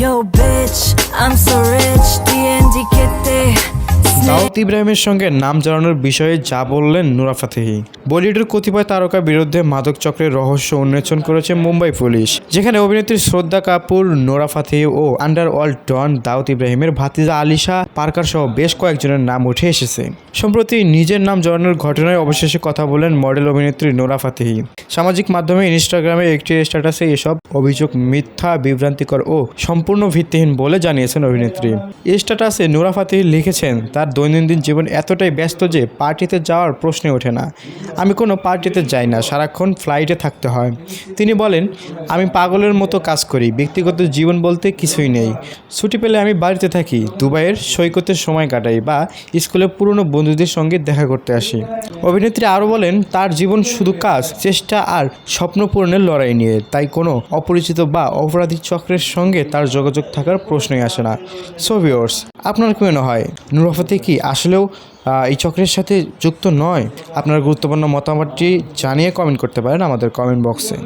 Yo bitch, I'm so rich, D&D kete. দাউদ ইব্রাহিমের সঙ্গে নাম জড়ানোর বিষয়ে যা বললেন নুরা ফাতেহি। বলিউডের কতিপয় তারকার বিরুদ্ধে মাদক চক্রের রহস্য উন্মোচন করেছে মুম্বাই পুলিশ, যেখানে অভিনেত্রী শ্রদ্ধা কাপুর, নোরা ফাতেহি ও আন্ডারওয়ার্ল্ড ডন দাউদ ইব্রাহিমের ভাতিজা আলিশা পার্কার সহ বেশ কয়েকজনের নাম উঠে এসেছে। সম্প্রতি নিজের নাম জড়ানোর ঘটনায় অবশেষে কথা বলেন মডেল অভিনেত্রী নোরা ফাতেহি। সামাজিক মাধ্যমে ইনস্টাগ্রামে একটি স্ট্যাটাসে এসব অভিযোগ মিথ্যা, বিভ্রান্তিকর ও সম্পূর্ণ ভিত্তিহীন বলে জানিয়েছেন অভিনেত্রী। এই স্ট্যাটাসে নোরা ফাতেহি লিখেছেন, তার দৈনন্দিন জীবন এতটাই ব্যস্ত যে পার্টিতে যাওয়ার প্রশ্নে ওঠে না। আমি কোনো পার্টিতে যাই না, সারাক্ষণ ফ্লাইটে থাকতে হয়। তিনি বলেন, আমি পাগলের মতো কাজ করি, ব্যক্তিগত জীবন বলতে কিছুই নেই। ছুটি পেলে আমি বাড়িতে থাকি, দুবাইয়ের সৈকতে সময় কাটাই বা স্কুলে পুরনো বন্ধুদের সঙ্গে দেখা করতে আসি। অভিনেত্রী আরও বলেন, তার জীবন শুধু কাজ, চেষ্টা আর স্বপ্ন পূরণের লড়াই নিয়ে, তাই কোনো অপরিচিত বা অপরাধী চক্রের সঙ্গে তার যোগাযোগ থাকার প্রশ্নই আসে না। সো ভিউয়ার্স, আপনার কি মনে হয় নুরা ফাতেহি কি আসলেও এই চক্রের সাথে যুক্ত নয়? আপনার গুরুত্বপূর্ণ মতামতটি জানিয়ে কমেন্ট করতে পারেন আমাদের কমেন্ট বক্সে।